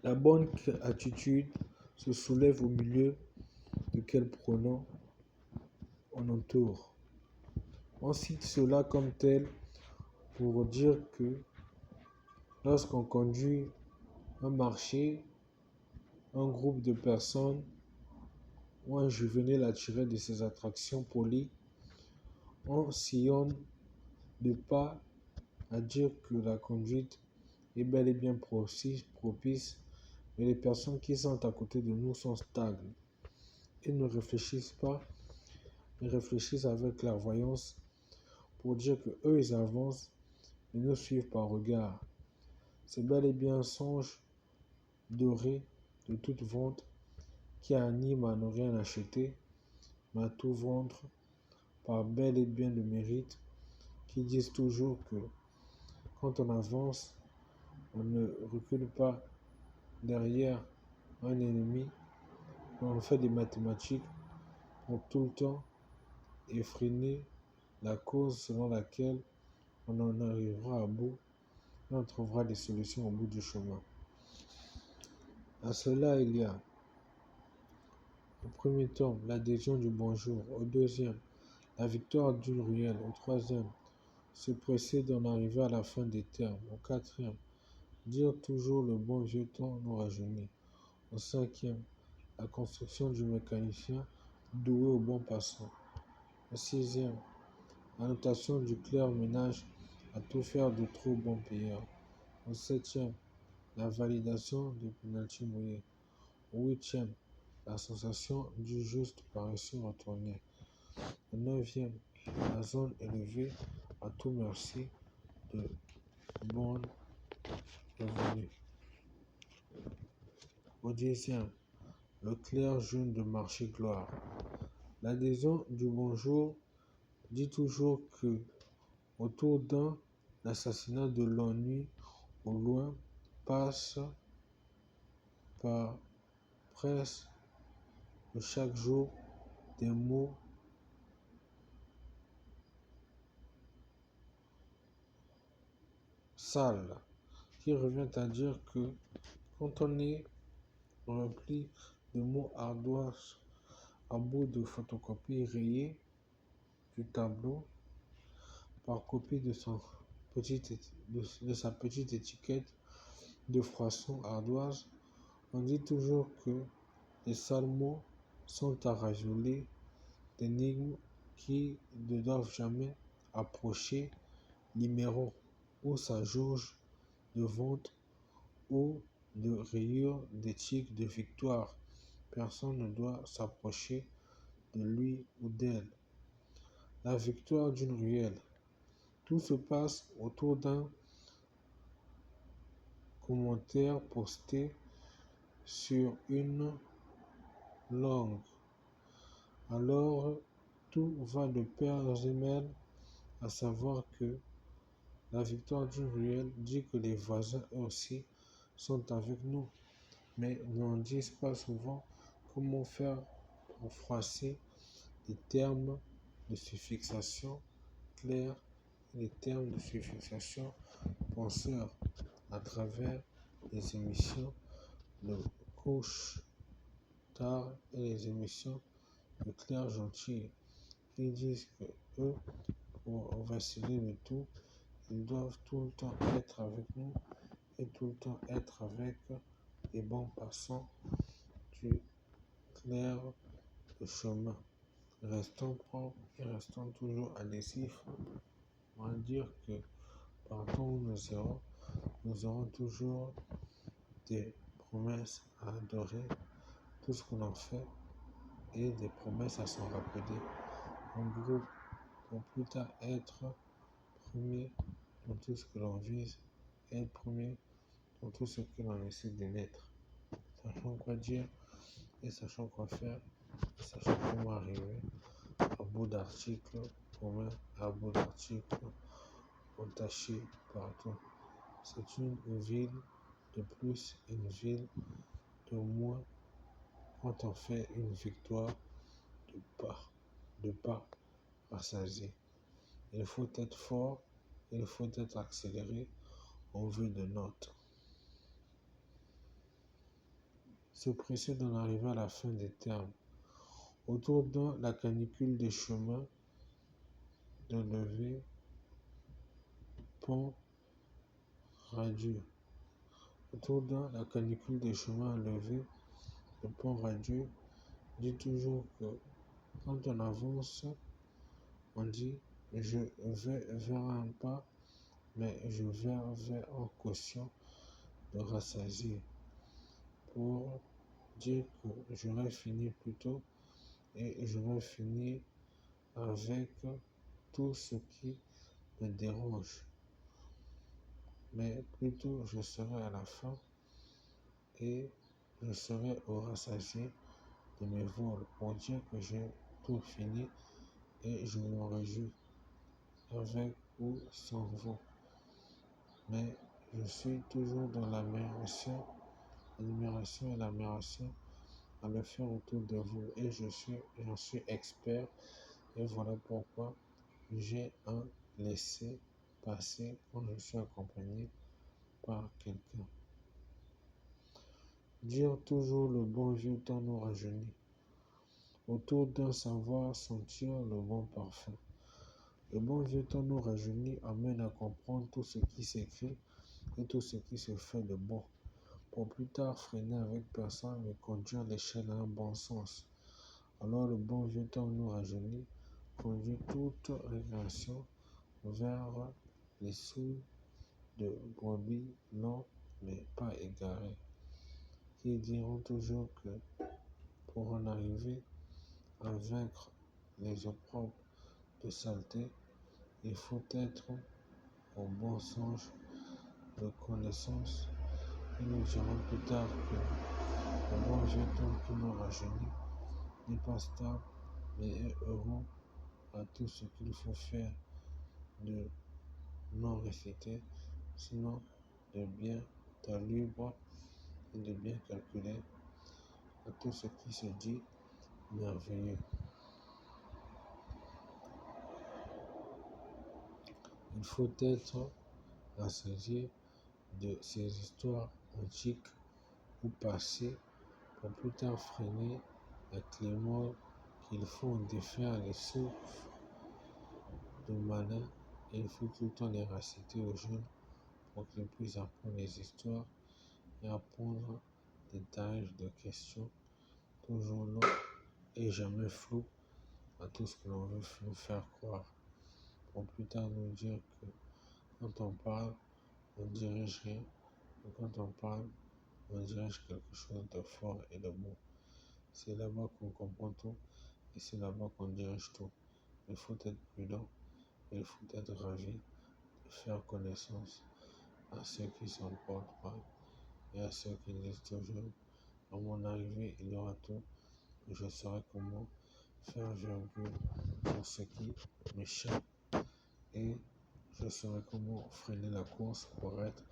La bonne attitude se soulève au milieu de quel pronom on entoure. On cite cela comme tel pour dire que lorsqu'on conduit un marché, un groupe de personnes ou un juvénile attiré de ses attractions polies, on sillonne de pas à dire que la conduite est bel et bien propice, mais les personnes qui sont à côté de nous sont stagnes et ne réfléchissent pas, mais réfléchissent avec clairvoyance pour dire que eux ils avancent et nous suivent par regard. C'est bel et bien un songe doré de toute vente qui anime à ne rien acheter, mais à tout vendre par bel et bien le mérite, qui disent toujours que quand on avance, on ne recule pas derrière un ennemi, mais on fait des mathématiques pour tout le temps effréner la cause selon laquelle on en arrivera à bout et on trouvera des solutions au bout du chemin. À cela, il y a au premier temps l'adhésion du bonjour, au deuxième, la victoire d'une ruelle, au troisième, se presser d'en arriver à la fin des termes, au quatrième, dire toujours le bon vieux temps nous rajeunit, au cinquième, la construction du mécanicien doué au bon passant, au sixième, la notation du clerc ménage à tout faire de trop bon payeur, au septième, la validation du penalty mouillé, au huitième, la sensation du juste paresseux retourné, au neuvième, la zone élevée à tout merci de bonne revenue, au dixième, le clerc jeune de marché gloire. L'adhésion du bonjour dit toujours que autour d'un, l'assassinat de l'ennui au loin passe par presque chaque jour des mots sales, qui revient à dire que quand on est rempli de mots ardoises à bout de photocopie rayée du tableau par copie de sa petite étiquette de froisson ardoise, on dit toujours que les sales mots sont à rajoler d'énigmes qui ne doivent jamais approcher numéro ou sa jauge de vente ou de rayures d'éthique de victoire. Personne ne doit s'approcher de lui ou d'elle. La victoire d'une ruelle. Tout se passe autour d'un commentaire posté sur une langue. Alors, tout va de pair et mêle, à savoir que la victoire d'une ruelle dit que les voisins eux aussi sont avec nous, mais n'en disent pas souvent comment faire pour froisser des termes de suffixation clairs et des termes de suffixation penseurs à travers les émissions de couche tard et les émissions de clair gentil qui disent que eux, pour vaciller le tout, ils doivent tout le temps être avec nous et tout le temps être avec les bons passants du clair de chemin. Restons propres et restons toujours adhésifs. On va dire que partout où nous aurons toujours des promesses à adorer, tout ce qu'on en fait, et des promesses à s'en rappeler. En groupe, pour plus tard être premier dans tout ce que l'on vise, et être premier dans tout ce que l'on essaie de naître. Sachant quoi dire et sachant quoi faire, et sachant comment arriver à bout d'articles communs, à bout d'articles entachés partout. C'est une ville de plus, une ville de moins quand on fait une victoire de pas rassasié. Il faut être fort, il faut être accéléré en vue de notes. se presser d'en arriver à la fin des termes. Autour d'eux, la canicule des chemins de levée, pont radieux. Autour d'eux, la canicule des chemins à lever, le pont radieux, dit toujours que quand on avance, on dit je vais vers un pas, mais je vais vers un quotient de rassasier pour dire que j'aurais fini plus tôt et j'aurais fini avec tout ce qui me dérange. Mais plutôt je serai à la fin et je serai au rassasié de mes vols pour dire que j'ai tout fini et je me réjouis avec ou sans vous. Mais je suis toujours dans l'admiration et l'admiration à le faire autour de vous et j'en suis expert et voilà pourquoi j'ai un laisser-passer quand je suis accompagné par quelqu'un. Dire toujours le bon vieux temps nous rajeunit. Autour d'un savoir sentir le bon parfum. Le bon vieux temps nous rajeunit amène à comprendre tout ce qui s'écrit et tout ce qui se fait de bon, pour plus tard freiner avec personne mais conduire l'échelle à un bon sens. Alors le bon vieux temps nous rajeunit conduit toute relation vers les sous de brebis longs mais pas égarés, qui diront toujours que pour en arriver à vaincre les opprobres de saleté, il faut être au bon sens de connaissance. Et nous dirons plus tard que le bon vieux temps qui nous rajeunit n'est pas stable, mais est heureux à tout ce qu'il faut faire de non réciter, sinon de bien libre et de bien calculer à tout ce qui se dit merveilleux. Il faut être rassasié de ces histoires antiques ou passées pour plus tard freiner la clémence qu'il faut défaire les souffles de malin et il faut tout le temps les réciter aux jeunes pour qu'ils puissent apprendre les histoires et apprendre des tâches de questions toujours longs et jamais flous à tout ce que l'on veut nous faire croire. Pour plus tard nous dire que quand on parle, on dirige rien, et quand on parle, on dirige quelque chose de fort et de beau. C'est là-bas qu'on comprend tout et c'est là-bas qu'on dirige tout. Il faut être prudent, il faut être ravi de faire connaissance à ceux qui s'en portent mal et à ceux qui disent toujours à mon arrivée il y aura tout, je saurai comment faire virgule pour ce qui m'échappe et je saurai comment freiner la course pour être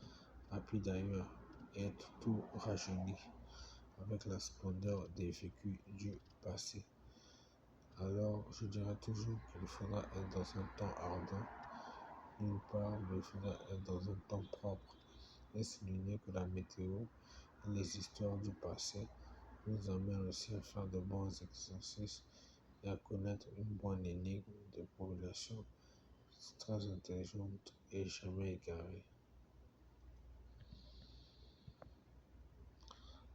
rapide ailleurs et être tout rajeuni avec la splendeur des vécus du passé. Alors je dirais toujours qu'il faudra être dans un temps ardent, d'une part, mais il faudra être dans un temps propre et souligner que la météo et les histoires du passé nous amènent aussi à faire de bons exercices et à connaître une bonne énigme de population très intelligente et jamais égarée.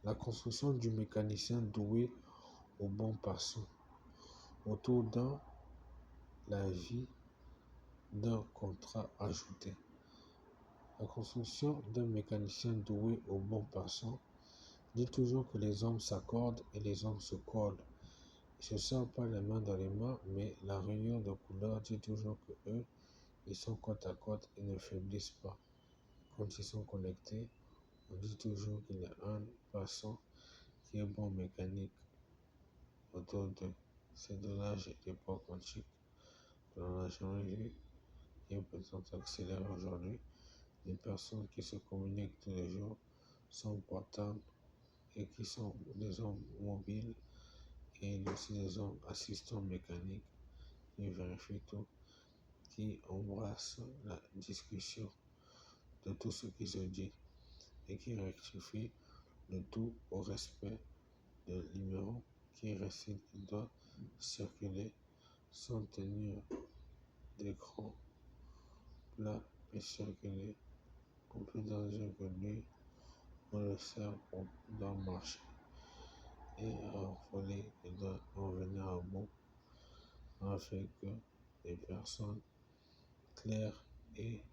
La construction du mécanicien doué au bon passant. Autour d'un, la vie d'un contrat ajouté. La construction d'un mécanicien doué au bon passant dit toujours que les hommes s'accordent et les hommes se collent. Ils ne se serrent pas les mains dans les mains, mais la réunion de couleurs dit toujours que eux, ils sont côte à côte et ne faiblissent pas. Quand ils sont connectés, on dit toujours qu'il y a un passant qui est bon mécanique autour d'eux. C'est de l'âge et l'époque antique. On n'a jamais vu et peut-être accéléré aujourd'hui. Des personnes qui se communiquent tous les jours sont portables et qui sont des hommes mobiles et aussi des hommes assistants mécaniques qui vérifient tout, qui embrassent la discussion de tout ce qui se dit et qui rectifient le tout au respect de numéro qui récite qu'il doit circuler sans tenir d'écran plat et circuler pour plus danger que lui. On le sert pour doit marcher et affolé qui doit en venir à bout afin que les personnes claires et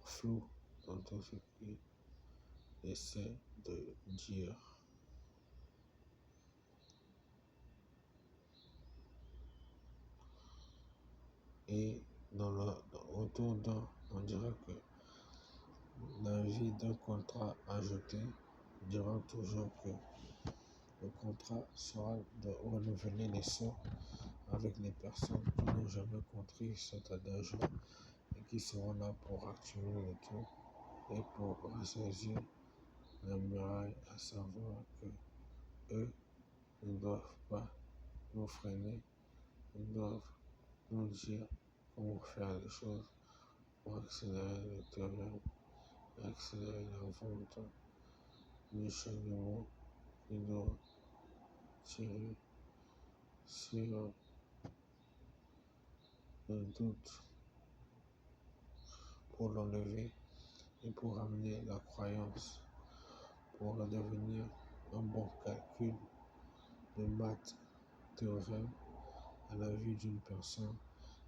floues dans tout ce qu'il essaie de dire. Et autour d'un, on dira que la vie d'un contrat ajouté dira toujours que le contrat sera de renouveler les sons avec les personnes qui n'ont jamais compris cet adage et qui seront là pour actuer le tout et pour ressaisir la muraille, à savoir que eux ne doivent pas nous freiner, ils doivent nous dire comment faire les choses pour accélérer le terrain, accélérer la vente du changement qui doit tirer sur le doute pour l'enlever et pour amener la croyance, pour devenir un bon calcul de maths théorème à la vue d'une personne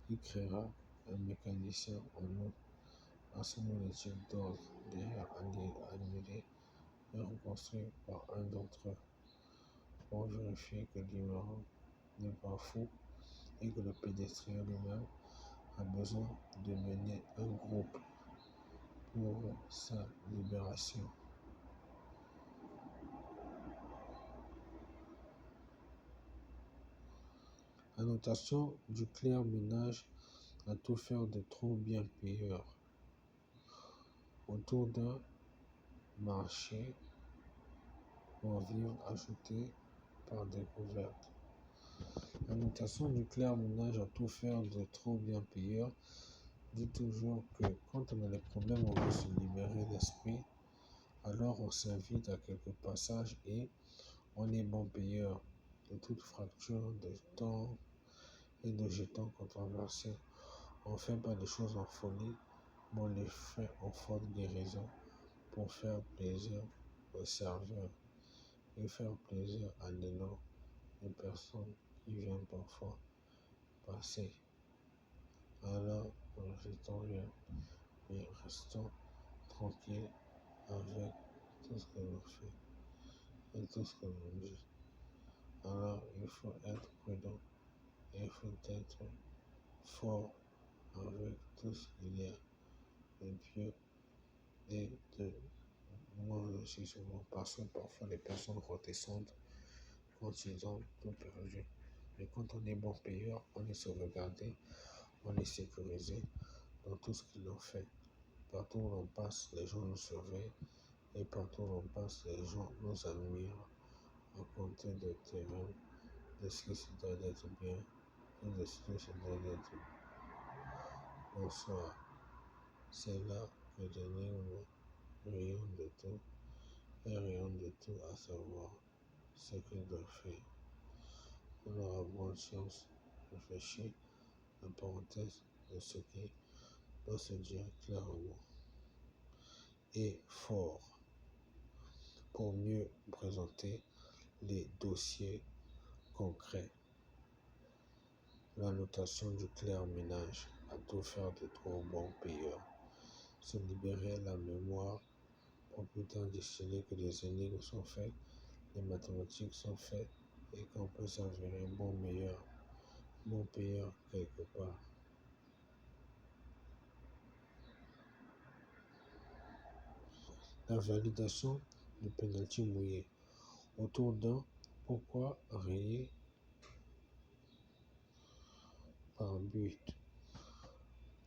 qui créera un mécanicien en nous, à son étude d'ordre, d'ailleurs annulé et reconstruit par un d'entre eux, pour vérifier que l'ignorant n'est pas fou et que le pédestrier lui-même a besoin de mener un groupe pour sa libération. Annotation du clair ménage à tout faire de trop bien payeur. Autour d'un marché pour vivre ajouté par découverte. Annotation du clair ménage à tout faire de trop bien payeur dit toujours que quand on a des problèmes, on veut se libérer l'esprit, alors on s'invite à quelques passages et on est bon payeur de toute fracture de temps et de jetons controversés. On ne fait pas des choses en folie, mais on les fait en forte guérison pour faire plaisir aux serveurs et faire plaisir à l'élan des personnes qui viennent parfois passer. Alors, ne jetons rien, mais restons tranquilles avec tout ce que l'on fait et tout ce que l'on dit. Alors, il faut être prudent et il faut être fort avec tout ce qu'il y a de pieux et de mauvais aussi souvent, parce que parfois les personnes redescendent quand ils ont tout perdu. Mais quand on est bon payeur, on est sauvegardé, on est sécurisé dans tout ce qu'ils ont fait. Partout où l'on passe, les gens nous surveillent et partout où l'on passe, les gens nous admirent à compter de terrain, de ce qui se doit d'être bien et de ce qui se doit d'être bonsoir. C'est là que l'énigme rayonne de tout et rayonne de tout à savoir ce qu'il doit faire. On aura bonne chance de réfléchir en parenthèse de ce qui doit se dire clairement et fort pour mieux présenter les dossiers concrets. La notation du clair ménage à tout faire de trop bon payeur. Se libérer la mémoire pour plus tard distiller que les énigmes sont faites, les mathématiques sont faites et qu'on peut s'avérer bon payeur quelque part. La validation du penalty mouillé. Autour d'un pourquoi rayé par but.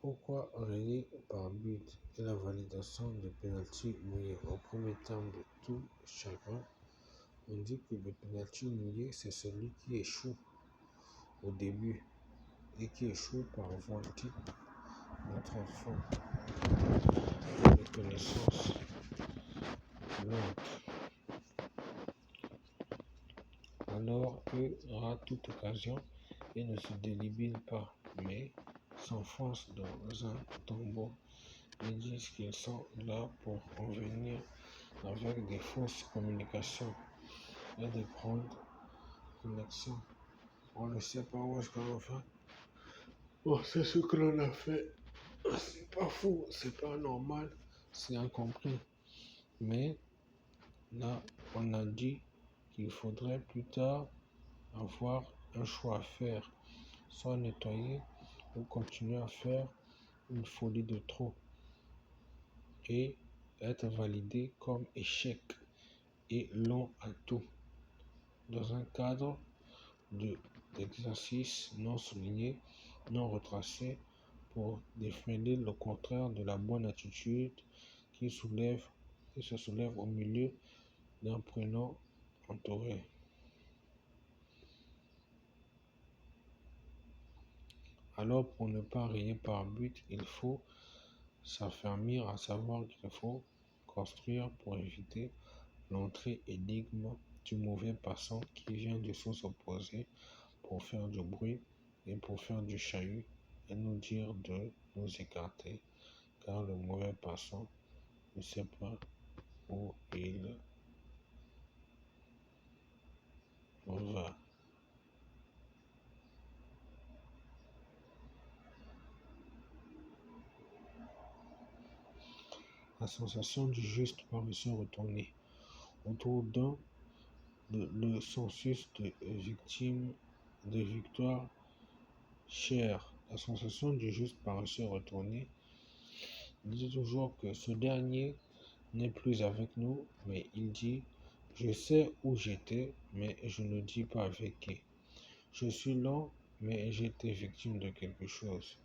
Pourquoi rayé par but et la validation du penalty mouillé. Au premier terme de tout chacun, on dit que le penalty mouillé, c'est celui qui échoue au début et qui échoue par volonté notre enfant de connaissance l'autre. Alors eux aura toute occasion et ne se délibèrent pas, mais s'enfoncent dans un tombeau et disent qu'ils sont là pour en venir avec des fausses communications et des grandes connexions. On ne sait pas où est-ce qu'on va. Bon, c'est ce que l'on a fait. C'est pas fou, c'est pas normal, c'est incompris. Mais là, on a dit qu'il faudrait plus tard avoir un choix à faire, soit nettoyer ou continuer à faire une folie de trop et être validé comme échec et long à tout dans un cadre d'exercice non souligné, non retracé pour défender le contraire de la bonne attitude qui se soulève au milieu d'un prénom entouré. Alors, pour ne pas rayer par but, il faut s'affermir à savoir qu'il faut construire pour éviter l'entrée énigme du mauvais passant qui vient du sens opposé pour faire du bruit et pour faire du chahut et nous dire de nous écarter, car le mauvais passant ne sait pas où il va. La sensation du juste parut se retourner autour d'un le census de victimes de victoire chère. La sensation du juste parut se retourner. Il dit toujours que ce dernier n'est plus avec nous, mais il dit: je sais où j'étais, mais je ne dis pas avec qui. Je suis lent, mais j'ai été victime de quelque chose.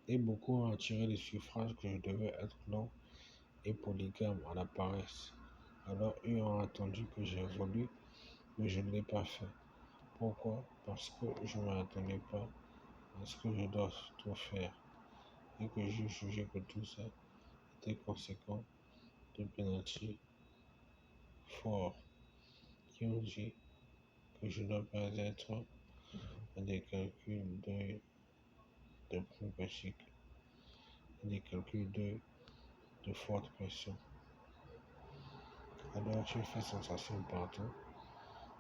Et beaucoup ont attiré les suffrages que je devais être lent et polygame à la paresse. Alors ils ont attendu que j'évolue, mais je ne l'ai pas fait. Pourquoi? Parce que je ne m'attendais pas à ce que je dois tout faire et que j'ai jugé que tout ça était conséquent de penalty forts qui ont dit que je ne dois pas être à des calculs de premier cycle, des calculs de forte pression. Alors j'ai fait sensation partout,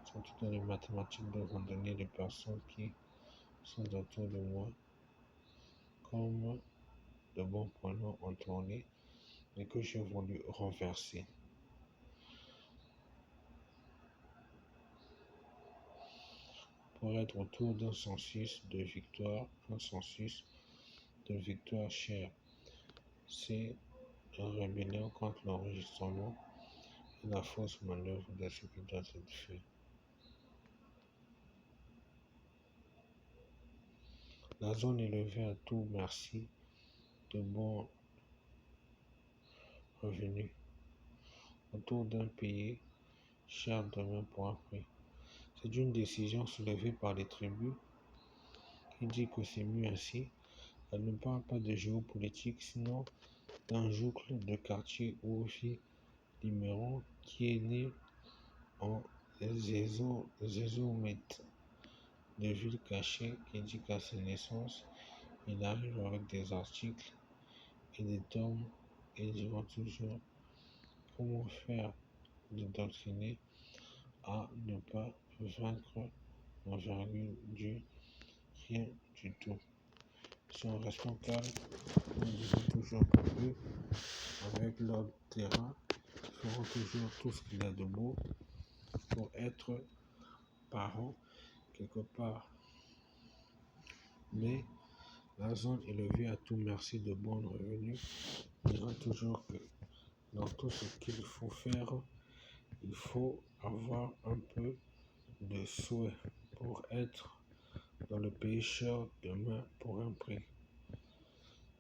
surtout dans les mathématiques de randonnée des personnes qui sont autour de moi, comme de bons pronoms en tournée, mais que j'ai voulu renverser. Pour être autour d'un census de victoire, un census de victoire chère. C'est un rébellion contre l'enregistrement et la fausse manœuvre de ce qui doit être fait. La zone est levée à tout merci de bons revenus autour d'un pays cher demain pour un prix. C'est une décision soulevée par les tribus qui dit que c'est mieux ainsi. Elle ne parle pas de géopolitique, sinon d'un joucle de quartier où vit Limeron qui est né en zézomètre de ville cachée qui dit qu'à sa naissance, il arrive avec des articles et des tomes et diront toujours comment faire de doctriner à ne pas vaincre l'envergure du rien du tout. Si on reste calme, nous disons toujours que eux, avec leur terrain, feront toujours tout ce qu'il y a de beau pour être parents quelque part. Mais la zone élevée à tout merci de bons revenus dira toujours que dans tout ce qu'il faut faire, il faut avoir un peu de souhait pour être dans le pays cher demain pour un prix.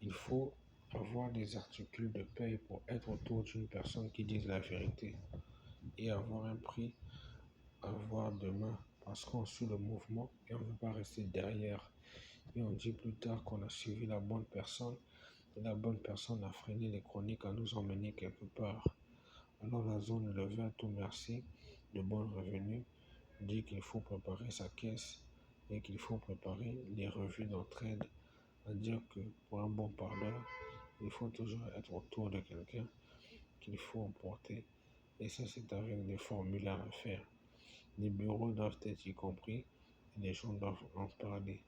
Il faut avoir des articles de paye pour être autour d'une personne qui dise la vérité et avoir un prix à voir demain parce qu'on suit le mouvement et on ne veut pas rester derrière. Et on dit plus tard qu'on a suivi la bonne personne et la bonne personne a freiné les chroniques à nous emmener quelque part. Alors la zone élevée à tout merci de bons revenus dit qu'il faut préparer sa caisse et qu'il faut préparer les revues d'entraide. C'est-à-dire que pour un bon parleur, il faut toujours être autour de quelqu'un qu'il faut emporter. Et ça, c'est avec des formulaires à faire. Les bureaux doivent être y compris et les gens doivent en parler.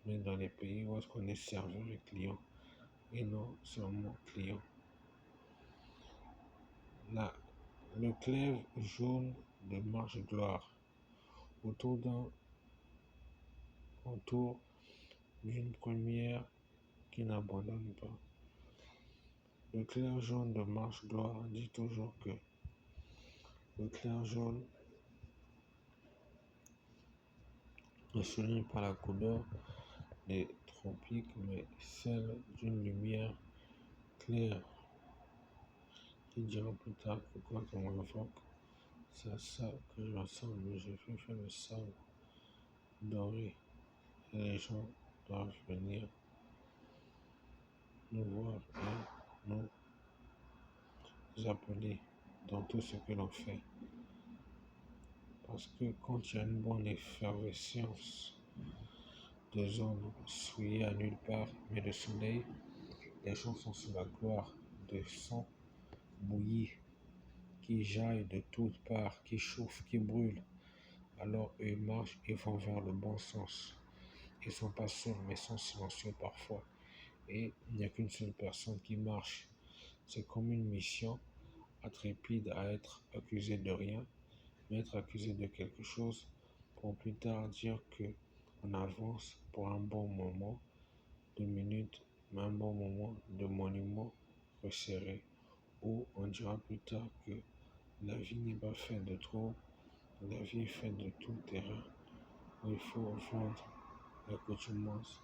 Mais dans les pays où est-ce qu'on est serveur et client et non seulement client. Là, le clève jaune de marche gloire autour d'une première qui n'abandonne pas. Le clair jaune de marche gloire dit toujours que le clair jaune ne souligne pas la couleur des tropiques, mais celle d'une lumière claire qui dira plus tard que quand on m'invoque, c'est à ça que je ressemble. Je vais faire le sable doré et les gens doivent venir nous voir et nous appeler dans tout ce que l'on fait. Parce que quand il y a une bonne effervescence de zones souillées à nulle part, mais le soleil, les gens sont sous la gloire de sang bouilli qui jaille de toutes parts, qui chauffe, qui brûle. Alors eux marchent et vont vers le bon sens. Ils sont pas seuls, mais sont silencieux parfois. Et il n'y a qu'une seule personne qui marche. C'est comme une mission intrépide à être accusé de rien, mais être accusé de quelque chose pour plus tard dire que on avance pour un bon moment, 2 minutes, mais un bon moment de monument resserré, où on dira plus tard que la vie n'est pas faite de trop, la vie est faite de tout terrain, où il faut vendre l'accoutumance,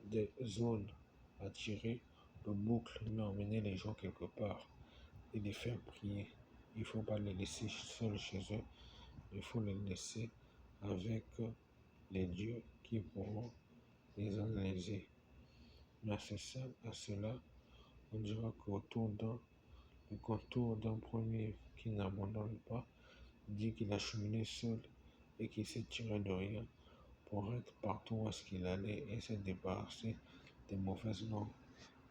des zones à tirer, de boucles, mais emmener les gens quelque part et les faire prier. Il ne faut pas les laisser seuls chez eux, il faut les laisser avec les dieux qui pourront les analyser. Mais à cela, on dira le contour d'un premier qui n'abandonne pas dit qu'il a cheminé seul et qu'il s'est tiré de rien pour être partout où est-ce qu'il allait et se débarrasser des mauvaises langues.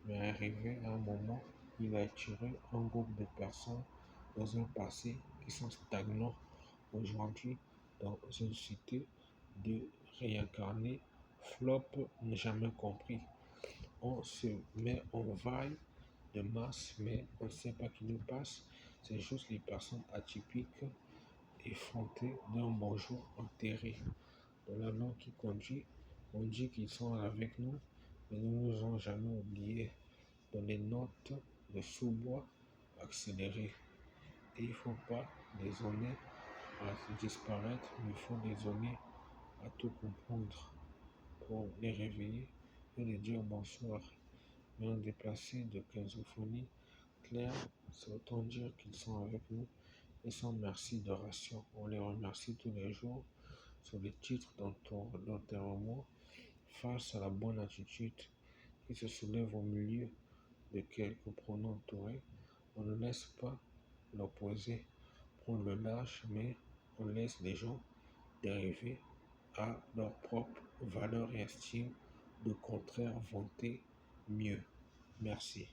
Mais arrivé à un moment, il a tiré un groupe de personnes dans un passé qui sont stagnants aujourd'hui dans une cité de réincarnés. Flop n'a jamais compris. On se met en vaille de masse, mais on ne sait pas qui nous passe. C'est juste les personnes atypiques effrontées d'un bonjour enterré. Dans la langue qui conduit, on dit qu'ils sont avec nous, mais ils ne nous ont jamais oubliés. Dans les notes de sous-bois accélérées. Et il ne faut pas les donner à disparaître, mais il faut les donner à tout comprendre pour les réveiller et les dire bonsoir. Mais en déplacé de quinzophonie claire, c'est autant dire qu'ils sont avec nous et sans merci d'oration. On les remercie tous les jours sur les titres d'enterrement face à la bonne attitude qui se soulève au milieu de quelques pronoms entourés. On ne laisse pas l'opposé prendre le large, mais on laisse les gens dériver à leur propre valeur et estime, de contraire vanter mieux. Merci.